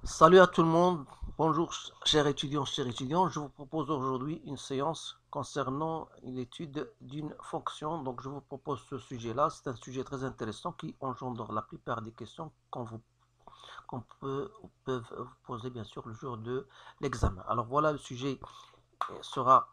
Salut à tout le monde, bonjour chers étudiants, je vous propose aujourd'hui une séance concernant l'étude d'une fonction. Donc je vous propose ce sujet-là, c'est un sujet très intéressant qui engendre la plupart des questions qu'on peut vous poser bien sûr le jour de l'examen. Alors voilà, le sujet sera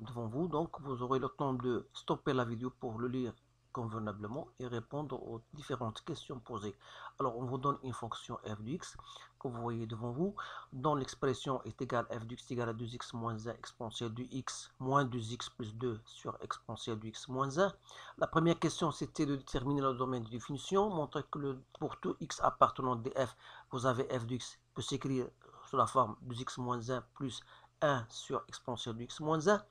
devant vous, donc vous aurez le temps de stopper la vidéo pour le lire convenablement et répondre aux différentes questions posées. Alors on vous donne une fonction f de x que vous voyez devant vous, dont l'expression est égale f de x égale à 2x moins 1 exponentielle du x moins 2x plus 2 sur exponentielle du x moins 1. La première question c'était de déterminer le domaine de définition, montrer que pour tout x appartenant df, vous avez f de x peut s'écrire sous la forme 2x moins 1 plus 1 sur exponentielle de x moins 1.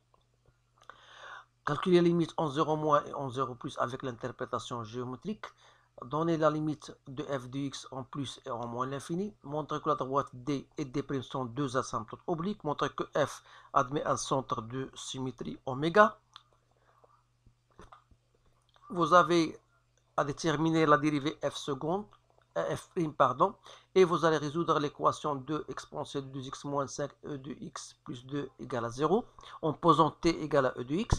Calculer la limite en 0 moins et en 0 plus avec l'interprétation géométrique. Donner la limite de f de x en plus et en moins l'infini. Montrer que la droite D et D' sont deux asymptotes obliques. Montrer que f admet un centre de symétrie oméga. Vous avez à déterminer la dérivée f seconde. F', pardon, et vous allez résoudre l'équation de exponentielle de 2x moins 5 e de x plus 2 égale à 0 en posant t égale à e de x.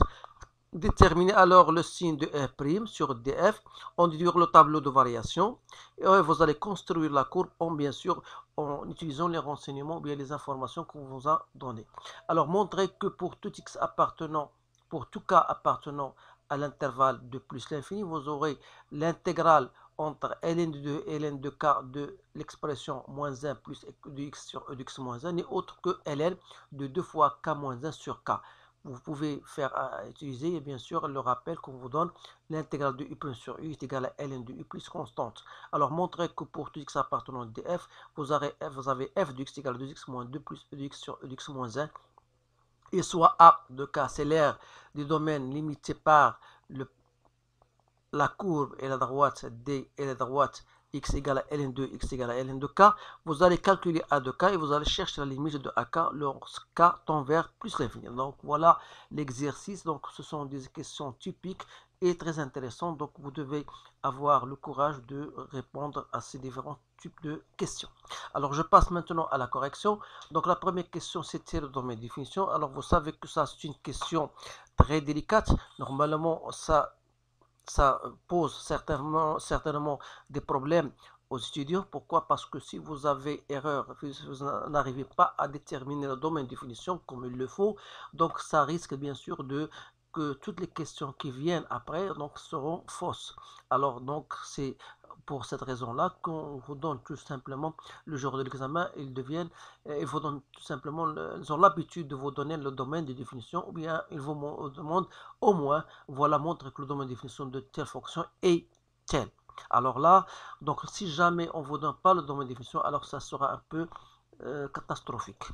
Déterminer alors le signe de f' sur df, en déduire le tableau de variation, et vous allez construire la courbe bien sûr en utilisant les renseignements ou bien les informations qu'on vous a données. Alors montrez que pour tout x appartenant, pour tout k appartenant à l'intervalle de plus l'infini, vous aurez l'intégrale entre ln de 2 et ln de k de l'expression moins 1 plus de x sur e de x moins 1 n'est autre que ln de 2 fois k moins 1 sur k. Vous pouvez utiliser bien sûr le rappel qu'on vous donne, l'intégrale de u' sur u est égale à ln de u plus constante. Alors montrez que pour tout x appartenant à df, vous avez f de x égale à 2x moins 2 plus e de x sur e de x moins 1. Et soit a de k, c'est l'aire du domaine limité par la courbe et la droite D et la droite x égale à ln2, x égale à ln de k, vous allez calculer a de k et vous allez chercher la limite de ak lorsque k tend vers plus l'infini. Donc voilà l'exercice. Donc ce sont des questions typiques et très intéressantes. Donc vous devez avoir le courage de répondre à ces différents types de questions. Alors je passe maintenant à la correction. Donc la première question c'était le domaine de définition. Alors vous savez que ça c'est une question très délicate. Normalement ça pose certainement des problèmes aux étudiants. Pourquoi? Parce que si vous avez erreur, si vous n'arrivez pas à déterminer le domaine de définition comme il le faut, donc ça risque bien sûr que toutes les questions qui viennent après donc seront fausses. Alors donc c'est pour cette raison-là qu'on vous donne tout simplement le jour de l'examen, ils vous donnent tout simplement, ils ont l'habitude de vous donner le domaine de définition, ou bien ils vous demandent au moins, voilà, montre que le domaine de définition de telle fonction est tel. Alors là, donc si jamais on ne vous donne pas le domaine de définition, alors ça sera un peu catastrophique.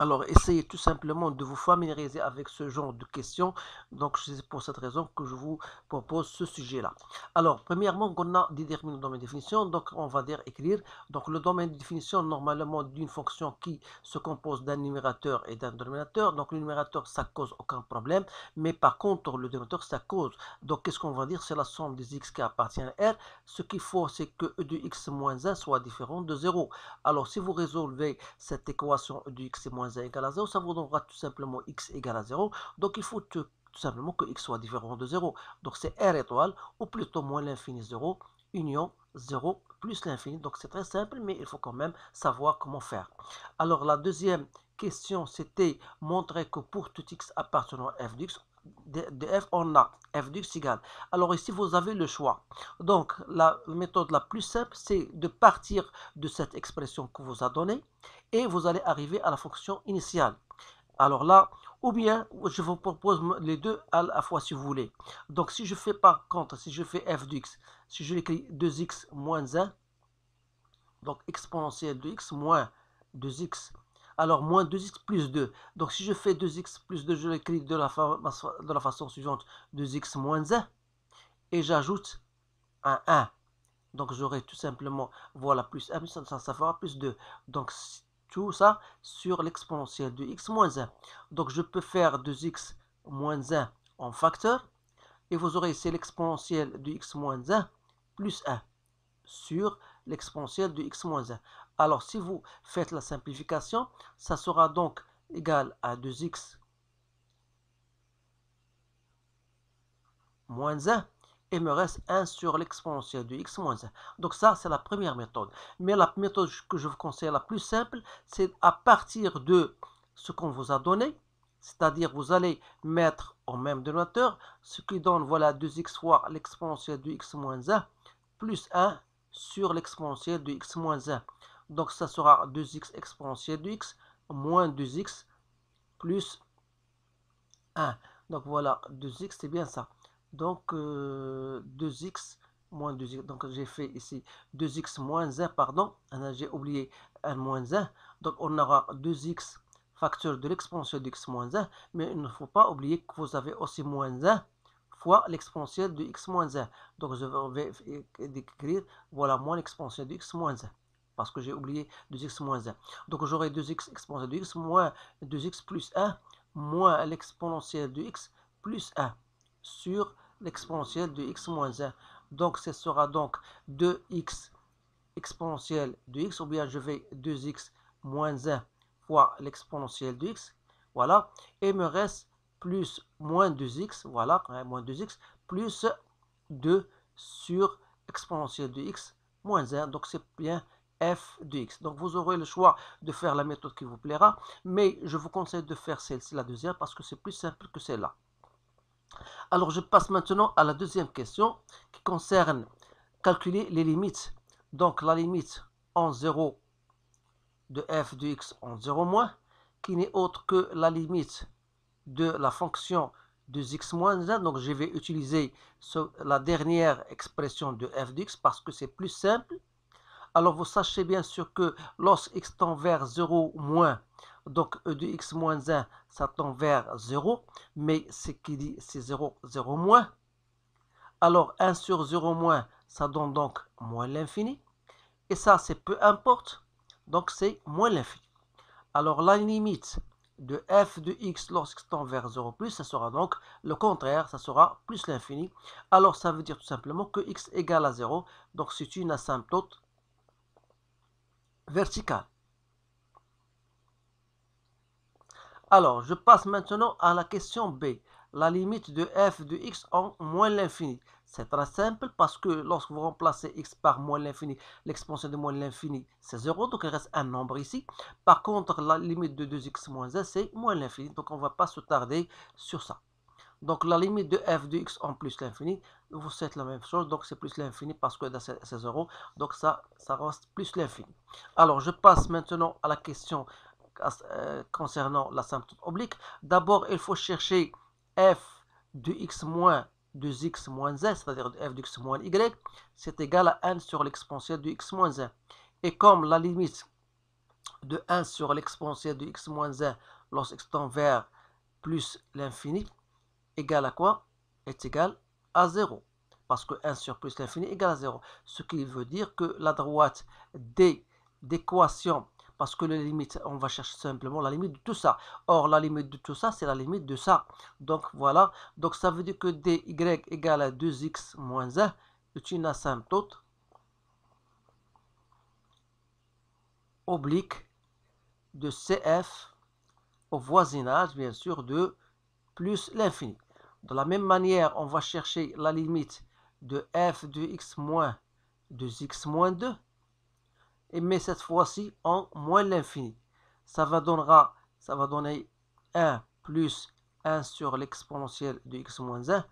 Alors, essayez tout simplement de vous familiariser avec ce genre de questions. Donc, c'est pour cette raison que je vous propose ce sujet-là. Alors, premièrement, on a déterminé le domaine de définition. Donc, on va dire écrire. Donc, le domaine de définition, normalement, d'une fonction qui se compose d'un numérateur et d'un dénominateur. Donc, le numérateur, ça cause aucun problème. Mais par contre, le dénominateur, ça cause. Donc, qu'est-ce qu'on va dire? C'est la somme des x qui appartient à R. Ce qu'il faut, c'est que e de x moins 1 soit différent de 0. Alors, si vous résolvez cette équation e de x moins 1 égale à 0, ça vous donnera tout simplement x égale à 0. Donc, il faut tout simplement que x soit différent de 0. Donc, c'est R étoile, ou plutôt moins l'infini 0, union 0 plus l'infini. Donc, c'est très simple, mais il faut quand même savoir comment faire. Alors, la deuxième question, c'était montrer que pour tout x appartenant à f de x, de f, on a f de x égale. Alors ici, vous avez le choix. Donc, la méthode la plus simple, c'est de partir de cette expression que vous a donnée et vous allez arriver à la fonction initiale. Alors là, ou bien, je vous propose les deux à la fois si vous voulez. Donc, si je fais par contre, si je fais f de x, si je l'écris 2x moins 1, donc exponentielle de x moins 2x, alors moins 2x plus 2. Donc si je fais 2x plus 2, je l'écris de la façon suivante, 2x moins 1, et j'ajoute un 1. Donc j'aurai tout simplement, voilà, plus 1, ça fera plus 2. Donc tout ça sur l'exponentielle de x moins 1. Donc je peux faire 2x moins 1 en facteur, et vous aurez ici l'exponentielle de x moins 1 plus 1 sur l'exponentielle de x moins 1. Alors, si vous faites la simplification, ça sera donc égal à 2x moins 1, et me reste 1 sur l'exponentielle de x moins 1. Donc ça, c'est la première méthode. Mais la méthode que je vous conseille la plus simple, c'est à partir de ce qu'on vous a donné, c'est-à-dire vous allez mettre au même dénominateur, ce qui donne, voilà, 2x fois l'exponentielle de x moins 1, plus 1 sur l'exponentielle de x moins 1. Donc ça sera 2x exponentielle de x moins 2x plus 1. Donc voilà, 2x, c'est bien ça. Donc 2x moins 2x. Donc j'ai fait ici 2x moins 1, pardon. J'ai oublié 1 moins 1. Donc on aura 2x facteur de l'exponentielle de x moins 1. Mais il ne faut pas oublier que vous avez aussi moins 1 fois l'exponentielle de x moins 1. Donc je vais écrire, voilà, moins l'exponentielle de x moins 1. Parce que j'ai oublié 2x moins 1. Donc j'aurai 2x exponentielle de x moins 2x plus 1 moins l'exponentielle de x plus 1 sur l'exponentielle de x moins 1. Donc ce sera donc 2x exponentielle de x, ou bien je vais 2x moins 1 fois l'exponentielle de x, voilà, et me reste plus moins 2x, voilà, moins 2x, plus 2 sur exponentielle de x moins 1, donc c'est bien f de x. Donc vous aurez le choix de faire la méthode qui vous plaira, mais je vous conseille de faire celle-ci, la deuxième, parce que c'est plus simple que celle-là. Alors je passe maintenant à la deuxième question qui concerne calculer les limites. Donc la limite en 0 de f de x en 0 moins, qui n'est autre que la limite de la fonction de x moins 1. Donc je vais utiliser la dernière expression de f de x parce que c'est plus simple. Alors vous sachez bien sûr que lorsque x tend vers 0 moins, donc e de x moins 1, ça tend vers 0, mais ce qui dit c'est 0, 0 moins. Alors 1 sur 0 moins, ça donne donc moins l'infini. Et ça, c'est peu importe, donc c'est moins l'infini. Alors la limite de f de x lorsqu'il tend vers 0 plus, ça sera donc le contraire, ça sera plus l'infini. Alors ça veut dire tout simplement que x égale à 0, donc c'est une asymptote verticale. Alors, je passe maintenant à la question B. La limite de f de x en moins l'infini. C'est très simple parce que lorsque vous remplacez x par moins l'infini, l'expansion de moins l'infini, c'est 0. Donc, il reste un nombre ici. Par contre, la limite de 2x moins 1, c'est moins l'infini. Donc, on ne va pas se tarder sur ça. Donc, la limite de f de x en plus l'infini, vous faites la même chose. Donc, c'est plus l'infini parce que c'est 0. Donc, ça reste plus l'infini. Alors, je passe maintenant à la question concernant l'asymptote oblique. D'abord, il faut chercher f de x moins 2x moins 1, c'est-à-dire f de x moins y, c'est égal à 1 sur l'exponentielle de x moins 1. Et comme la limite de 1 sur l'exponentielle de x moins 1 lorsqu'x tend vers plus l'infini, égale à quoi? Est égal à 0. Parce que 1 sur plus l'infini égale à 0. Ce qui veut dire que la droite d'équation, parce que les limites, on va chercher simplement la limite de tout ça. Or, la limite de tout ça, c'est la limite de ça. Donc, voilà. Donc, ça veut dire que dy égale à 2x moins 1 est une asymptote oblique de CF au voisinage, bien sûr, de plus l'infini. De la même manière, on va chercher la limite de f de x moins 2x moins 2. Mais cette fois-ci en moins l'infini. Ça va donner 1 plus 1 sur l'exponentielle de x moins 1,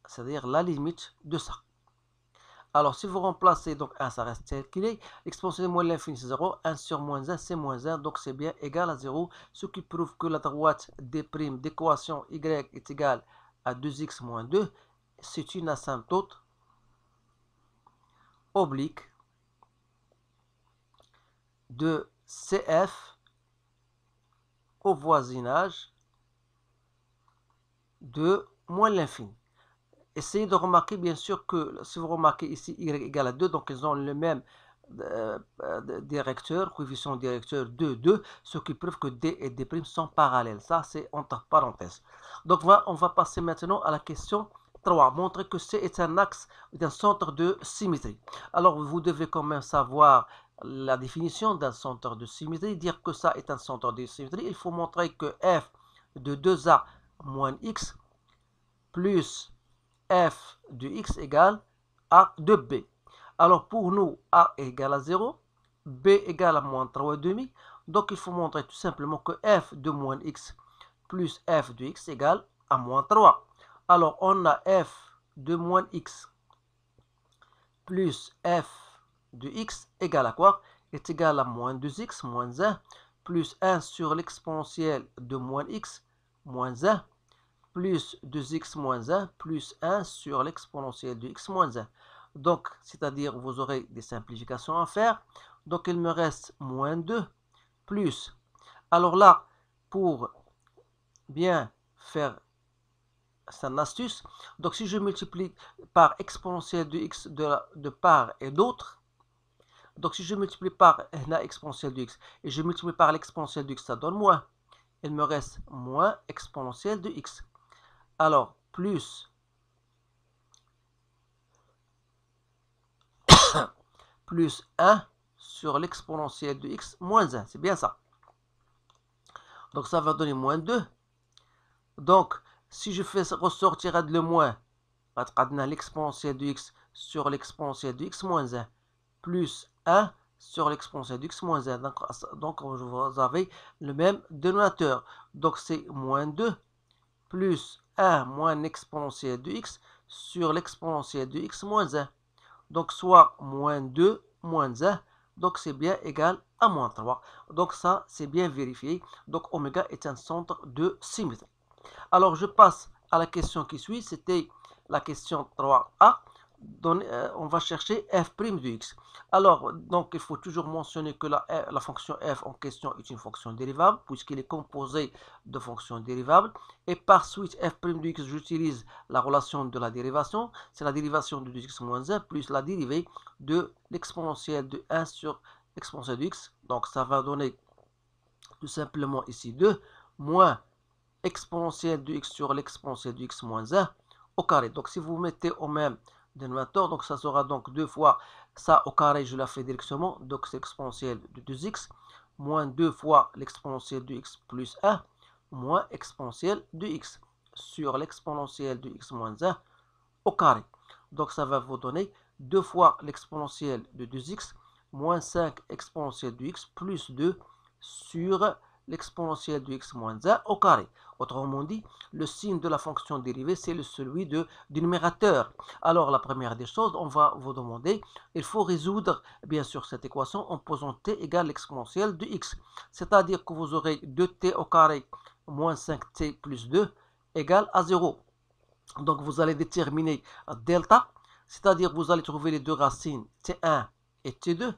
c'est-à-dire la limite de ça. Alors, si vous remplacez, donc 1, ça reste tel qu'il est. L'exponentielle de moins l'infini, c'est 0. 1 sur moins 1, c'est moins 1. Donc, c'est bien égal à 0. Ce qui prouve que la droite d'équation y est égale à 2x moins 2. C'est une asymptote oblique de CF au voisinage de moins l'infini. Essayez de remarquer bien sûr que si vous remarquez ici y égale à 2, donc ils ont le même directeur, coefficient directeur 2, 2, ce qui prouve que D et D' sont parallèles. Ça, c'est entre parenthèses. Donc, on va passer maintenant à la question 3. Montrer que C est un axe d'un centre de symétrie. Alors, vous devez quand même savoir la définition d'un centre de symétrie, dire que ça est un centre de symétrie, il faut montrer que f de 2a moins x plus f de x égale a de b. Alors pour nous, a égale à 0, b égale à moins 3,5. Donc il faut montrer tout simplement que f de moins x plus f de x égale à moins 3. Alors on a f de moins x plus f de x égale à quoi? Est égal à moins 2x moins 1 plus 1 sur l'exponentielle de moins x moins 1 plus 2x moins 1 plus 1 sur l'exponentielle de x moins 1. Donc, c'est-à-dire, vous aurez des simplifications à faire. Donc, il me reste moins 2 plus. Alors là, pour bien faire, c'est une astuce. Donc, si je multiplie par exponentielle de x de part et d'autre, donc si je multiplie par la exponentielle de x et je multiplie par l'exponentielle de x, ça donne moins. Il me reste moins exponentielle de x. Alors, plus 1 sur l'exponentielle de x moins 1. C'est bien ça. Donc, ça va donner moins 2. Donc, si je fais ressortir le moins, l'exponentielle de x sur l'exponentielle de x moins 1, plus 1 sur l'exponentielle de x moins 1. Donc, vous avez le même dénominateur. Donc, c'est moins 2 plus 1 moins l'exponentielle de x sur l'exponentielle de x moins 1. Donc, soit moins 2 moins 1. Donc, c'est bien égal à moins 3. Donc, ça, c'est bien vérifié. Donc, oméga est un centre de symétrie. Alors, je passe à la question qui suit. C'était la question 3a. On va chercher f' de x. Alors, donc, il faut toujours mentionner que la fonction f en question est une fonction dérivable, puisqu'il est composé de fonctions dérivables. Et par suite, f' de x, j'utilise la relation de la dérivation. C'est la dérivation de 2x moins 1 plus la dérivée de l'exponentielle de 1 sur l'exponentielle de x. Donc, ça va donner tout simplement ici 2 moins exponentielle de x sur l'exponentielle de x moins 1 au carré. Donc, si vous mettez au même dénominateur, donc ça sera donc 2 fois ça au carré, je la fais directement, donc c'est exponentielle de 2x, moins 2 fois l'exponentielle de x plus 1, moins exponentielle de x sur l'exponentielle de x moins 1 au carré. Donc ça va vous donner 2 fois l'exponentielle de 2x, moins 5 exponentielle de x plus 2 sur l'exponentielle de x moins 1 au carré. Autrement dit, le signe de la fonction dérivée, c'est celui du numérateur. Alors, la première des choses, on va vous demander, il faut résoudre, bien sûr, cette équation en posant t égale l'exponentielle de x. C'est-à-dire que vous aurez 2t au carré moins 5t plus 2 égale à 0. Donc, vous allez déterminer delta, c'est-à-dire vous allez trouver les deux racines t1 et t2,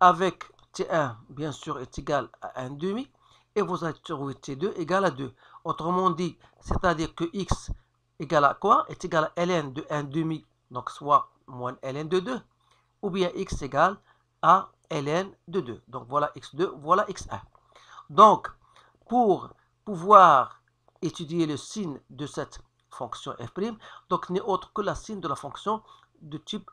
avec t1, bien sûr, est égal à 1 demi, et vous allez trouver t2 égale à 2. Autrement dit, c'est-à-dire que x égale à quoi? Est égal à ln de 1 demi, donc soit moins ln de 2, ou bien x égale à ln de 2. Donc voilà x2, voilà x1. Donc, pour pouvoir étudier le signe de cette fonction f', donc n'est autre que la signe de la fonction de type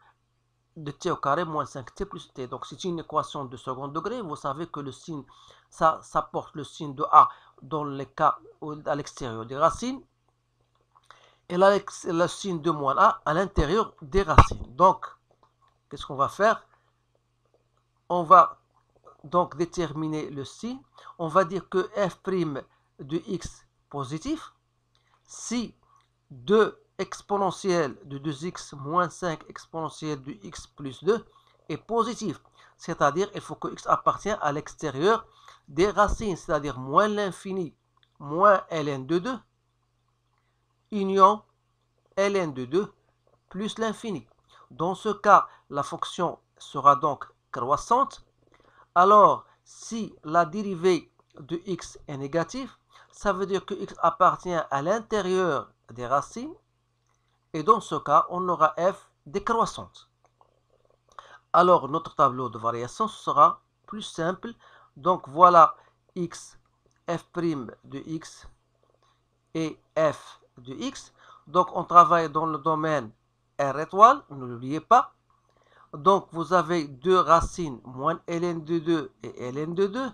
de t au carré moins 5t plus t. Donc c'est une équation de second degré. Vous savez que le signe, ça porte le signe de a dans les cas à l'extérieur des racines, et là, le signe de moins a à l'intérieur des racines. Donc, qu'est-ce qu'on va faire? On va donc déterminer le signe. On va dire que f' de x positif, si 2 exponentielle de 2x moins 5 exponentielle de x plus 2 est positif. C'est-à-dire il faut que x appartient à l'extérieur des racines, c'est-à-dire moins l'infini moins ln de 2 union ln de 2 plus l'infini. Dans ce cas, la fonction sera donc croissante. Alors, si la dérivée de x est négative, ça veut dire que x appartient à l'intérieur des racines. Et dans ce cas, on aura f décroissante. Alors, notre tableau de variation sera plus simple. Donc, voilà x, f' de x et f de x. Donc, on travaille dans le domaine R étoile, ne l'oubliez pas. Donc, vous avez deux racines, moins ln de 2 et ln de 2,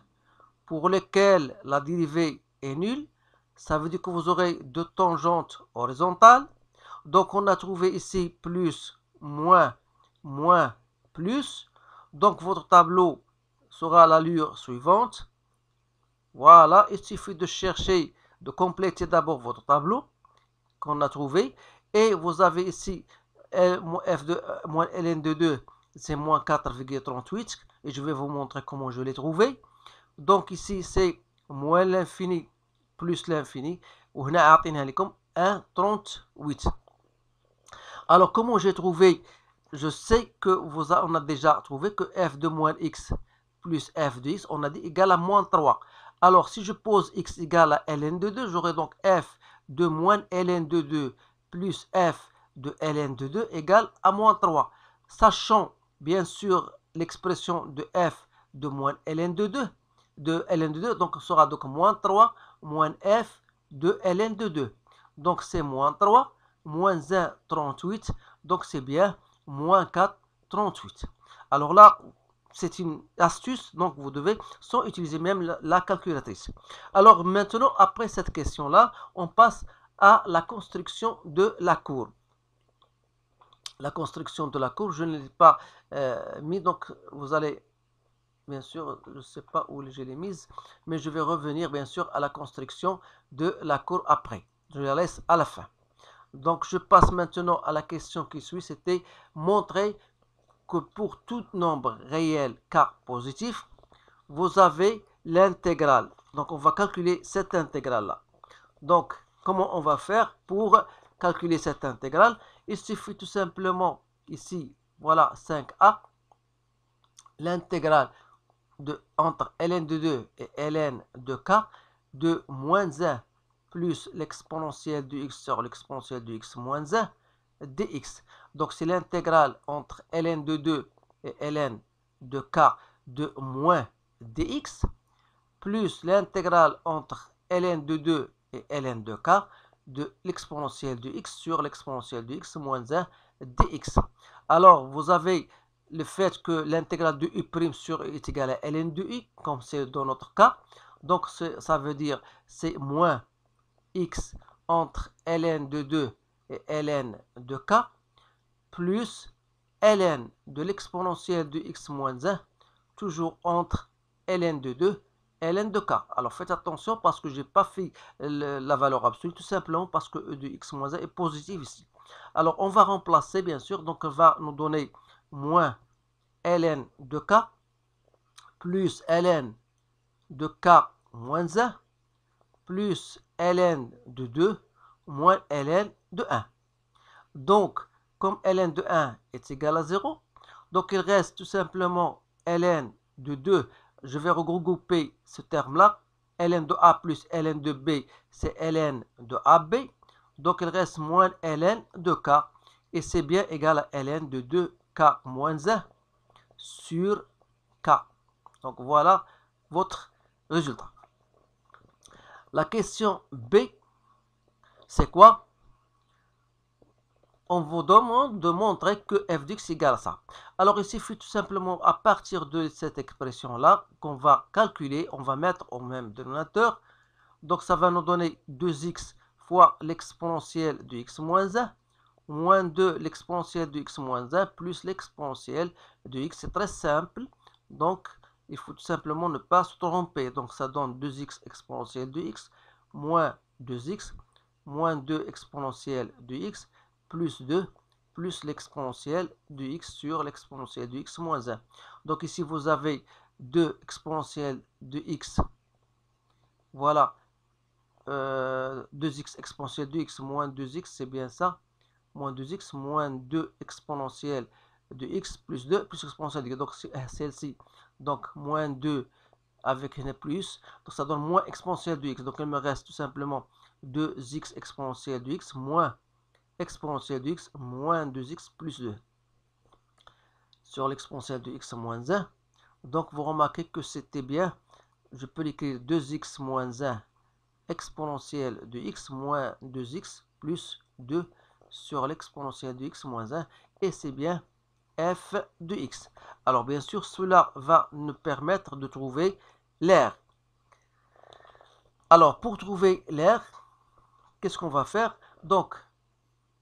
pour lesquelles la dérivée est nulle. Ça veut dire que vous aurez deux tangentes horizontales. Donc, on a trouvé ici plus, moins, moins, plus. Donc, votre tableau sera à l'allure suivante. Voilà, il suffit de chercher, de compléter d'abord votre tableau qu'on a trouvé. Et vous avez ici f de moins ln de 2, c'est moins 4,38. Et je vais vous montrer comment je l'ai trouvé. Donc ici, c'est moins l'infini plus l'infini. وهنا عاطينها لكم 1,38. Alors, comment j'ai trouvé? Je sais que on a déjà trouvé que f de moins x plus f de x, on a dit égal à moins 3. Alors, si je pose x égale à ln de 2, j'aurai donc f de moins ln de 2 plus f de ln de 2 égale à moins 3. Sachant, bien sûr, l'expression de f de moins ln de 2, donc sera donc moins 3 moins f de ln de 2. Donc, c'est moins 3 moins 1, 38, donc c'est bien moins 4, 38. Alors là, c'est une astuce, donc vous devez sans utiliser même la calculatrice. Alors maintenant, après cette question-là, on passe à la construction de la courbe. La construction de la courbe, je ne l'ai pas mis, donc vous allez, bien sûr, je ne sais pas où je l'ai mise, mais je vais revenir bien sûr à la construction de la courbe après. Je la laisse à la fin. Donc, je passe maintenant à la question qui suit, c'était montrer que pour tout nombre réel k positif, vous avez l'intégrale. Donc, on va calculer cette intégrale-là. Donc, comment on va faire pour calculer cette intégrale? Il suffit tout simplement, ici, voilà 5a, l'intégrale entre ln de 2 et ln de k de moins 1 plus l'exponentielle de x sur l'exponentielle de x moins 1 dx. Donc, c'est l'intégrale entre ln de 2 et ln de k de moins dx plus l'intégrale entre ln de 2 et ln de k de l'exponentielle de x sur l'exponentielle de x moins 1 dx. Alors, vous avez le fait que l'intégrale de u' sur u est égale à ln de u, comme c'est dans notre cas. Donc, ça veut dire c'est moins x entre ln de 2 et ln de k plus ln de l'exponentielle de x moins 1 toujours entre ln de 2 et ln de k. Alors faites attention parce que je n'ai pas fait la valeur absolue tout simplement parce que e de x moins 1 est positif ici. Alors on va remplacer bien sûr, donc on va nous donner moins ln de k plus ln de k moins 1 plus ln de 2 moins ln de 1. Donc, comme ln de 1 est égal à 0, donc il reste tout simplement ln de 2. Je vais regrouper ce terme-là. Ln de a plus ln de b, c'est ln de ab. Donc, il reste moins ln de k. Et c'est bien égal à ln de 2k moins 1 sur k. Donc, voilà votre résultat. La question B, c'est quoi? On vous demande de montrer que f de x égale à ça. Alors, il suffit tout simplement, à partir de cette expression-là, qu'on va calculer, on va mettre au même dénominateur. Donc, ça va nous donner 2x fois l'exponentielle de x moins 1, moins 2 l'exponentielle de x moins 1, plus l'exponentielle de x. C'est très simple. Donc, il faut tout simplement ne pas se tromper. Donc, ça donne 2x exponentielle de x, moins 2x, moins 2 exponentielle de x, plus 2, plus l'exponentielle de x sur l'exponentielle de x moins 1. Donc, ici, vous avez 2 exponentielle de x. Voilà. 2x exponentielle de x moins 2x, c'est bien ça. Moins 2x moins 2 exponentielle de x plus 2 plus exponentielle de x. Donc, c'est celle-ci. Donc, moins 2 avec un plus. Donc, ça donne moins exponentielle de x. Donc, il me reste tout simplement 2x exponentielle de x moins exponentielle de x moins 2x plus 2 sur l'exponentielle de x moins 1. Donc, vous remarquez que c'était bien. Je peux l'écrire 2x moins 1 exponentielle de x moins 2x plus 2 sur l'exponentielle de x moins 1. Et c'est bien f de x. Alors bien sûr, cela va nous permettre de trouver l'air. Alors pour trouver l'air, qu'est-ce qu'on va faire? Donc,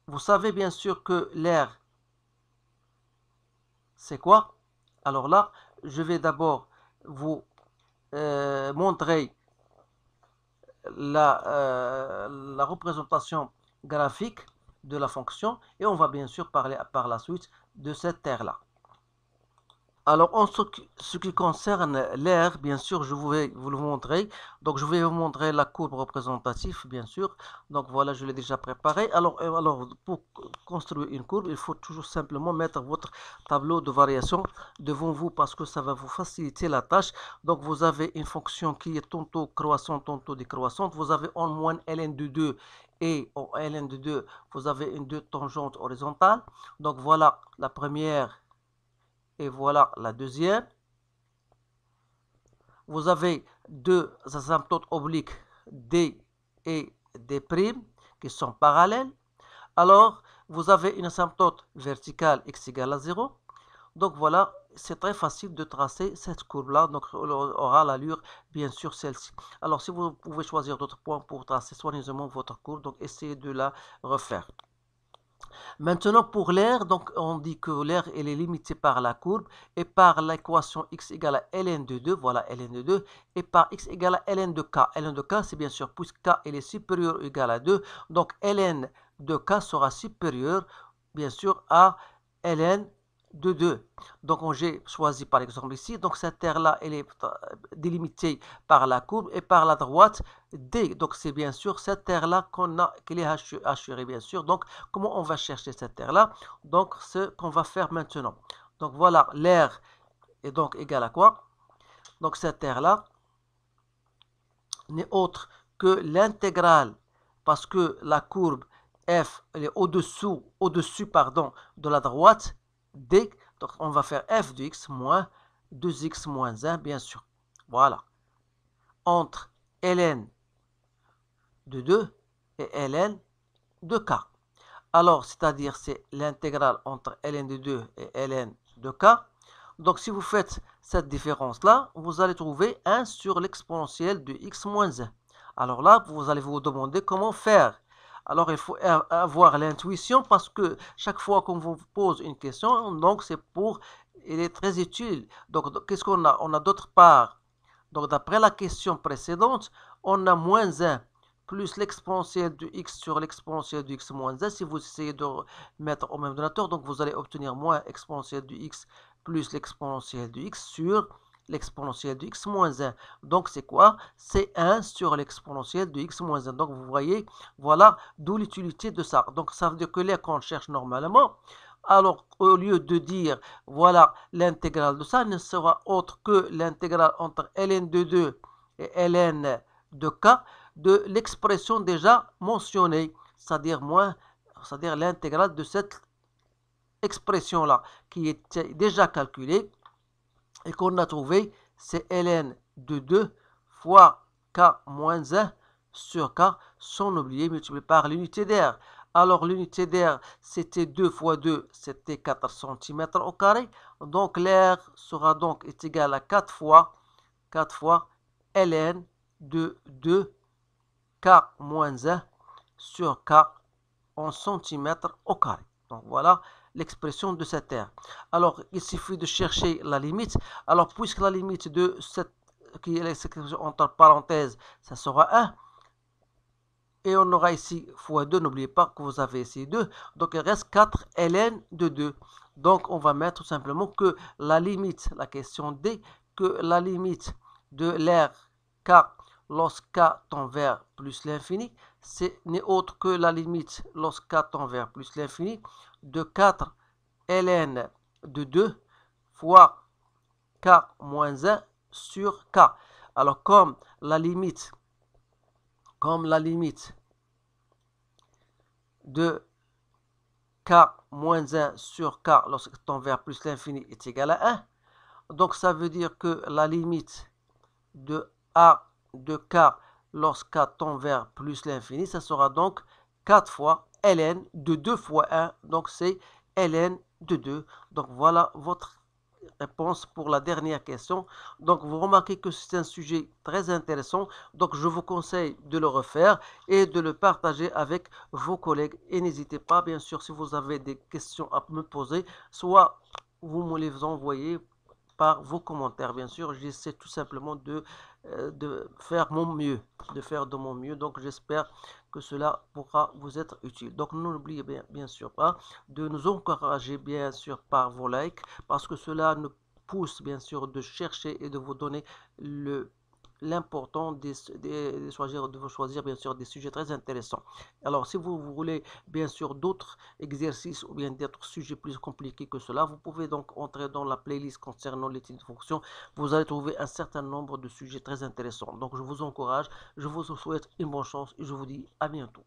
vous savez bien sûr que l'air, c'est quoi? Alors là, je vais d'abord vous montrer la représentation graphique de la fonction et on va bien sûr parler par la suite de cette air-là. Alors, en ce qui concerne l'air, bien sûr, je vais vous le montrer. Donc, je vais vous montrer la courbe représentative, bien sûr. Donc, voilà, je l'ai déjà préparé. Alors, pour construire une courbe, il faut toujours simplement mettre votre tableau de variation devant vous parce que ça va vous faciliter la tâche. Donc, vous avez une fonction qui est tantôt croissante, tantôt décroissante. Vous avez en moins ln de 2 et en ln de 2, vous avez une deux tangentes horizontales. Donc, voilà la première. Et voilà la deuxième. Vous avez deux asymptotes obliques D et D' qui sont parallèles. Alors, vous avez une asymptote verticale x égale à 0. Donc voilà, c'est très facile de tracer cette courbe-là. Donc, elle aura l'allure, bien sûr, celle-ci. Alors, si vous pouvez choisir d'autres points pour tracer soigneusement votre courbe, donc essayez de la refaire. Maintenant, pour l'air, donc on dit que l'air est limité par la courbe et par l'équation x égale à ln de 2, voilà ln de 2, et par x égale à ln de k. ln de k, c'est bien sûr, puisque k est supérieur ou égal à 2, donc ln de k sera supérieur, bien sûr, à ln de 2. Donc, j'ai choisi par exemple ici, donc cette terre-là, elle est délimitée par la courbe et par la droite D. Donc, c'est bien sûr cette terre-là qu'elle est hachurée, bien sûr. Donc, comment on va chercher cette terre-là? Donc, ce qu'on va faire maintenant. Donc, voilà, l'air est donc égal à quoi? Donc, cette terre-là n'est autre que l'intégrale, parce que la courbe F elle est au-dessus pardon, de la droite D. Donc, on va faire f de x moins 2x moins 1, bien sûr. Voilà. Entre ln de 2 et ln de k. Alors, c'est-à-dire, c'est l'intégrale entre ln de 2 et ln de k. Donc, si vous faites cette différence-là, vous allez trouver 1 sur l'exponentielle de x moins 1. Alors là, vous allez vous demander comment faire. Alors, il faut avoir l'intuition parce que chaque fois qu'on vous pose une question, donc c'est pour, il est très utile. Donc, qu'est-ce qu'on a? On a d'autre part. Donc, d'après la question précédente, on a moins 1 plus l'exponentielle de x sur l'exponentielle de x moins 1. Si vous essayez de mettre au même dénominateur, donc vous allez obtenir moins exponentielle de x plus l'exponentielle de x sur l'exponentielle de x moins 1. Donc, c'est quoi? C'est 1 sur l'exponentielle de x moins 1. Donc, vous voyez, voilà d'où l'utilité de ça. Donc, ça veut dire que l'air qu'on cherche normalement, alors au lieu de dire, voilà, l'intégrale de ça ne sera autre que l'intégrale entre ln de 2 et ln de k de l'expression déjà mentionnée, c'est-à-dire l'intégrale de cette expression-là qui était déjà calculée et qu'on a trouvé, c'est ln de 2 fois k moins 1 sur k, sans oublier multiplié par l'unité d'air. Alors l'unité d'air, c'était 2 fois 2, c'était 4 cm au carré. Donc l'air sera donc égal à 4 fois ln de 2 k moins 1 sur k en centimètres au carré. Donc voilà l'expression de cette aire. Alors il suffit de chercher la limite. Alors puisque la limite de cette qui est l'expression entre parenthèses, ça sera 1. Et on aura ici fois 2, n'oubliez pas que vous avez ici 2. Donc il reste 4 ln de 2. Donc on va mettre tout simplement que la limite, la question D, que la limite de l'air K lorsque K tend vers plus l'infini, ce n'est autre que la limite lorsque K tend vers plus l'infini de 4 ln de 2 fois K moins 1 sur K. Alors comme la limite de k moins 1 sur k lorsque tend vers plus l'infini est égal à 1. Donc ça veut dire que la limite de a de k lorsque k tend vers plus l'infini, ça sera donc 4 fois ln de 2 fois 1. Donc c'est ln de 2. Donc voilà votre réponse pour la dernière question. Donc vous remarquez que c'est un sujet très intéressant. Donc je vous conseille de le refaire et de le partager avec vos collègues. Et n'hésitez pas, bien sûr, si vous avez des questions à me poser, soit vous me les envoyez par vos commentaires. Bien sûr, j'essaie tout simplement de faire mon mieux, de faire de mon mieux. Donc, j'espère que cela pourra vous être utile. Donc, n'oubliez bien sûr pas de nous encourager, bien sûr, par vos likes, parce que cela nous pousse, bien sûr, de chercher et de vous donner l'important de vous choisir bien sûr des sujets très intéressants. Alors si vous voulez bien sûr d'autres exercices ou bien d'autres sujets plus compliqués que cela, vous pouvez donc entrer dans la playlist concernant l'étude de fonction. Vous allez trouver un certain nombre de sujets très intéressants. Donc je vous encourage, je vous souhaite une bonne chance et je vous dis à bientôt.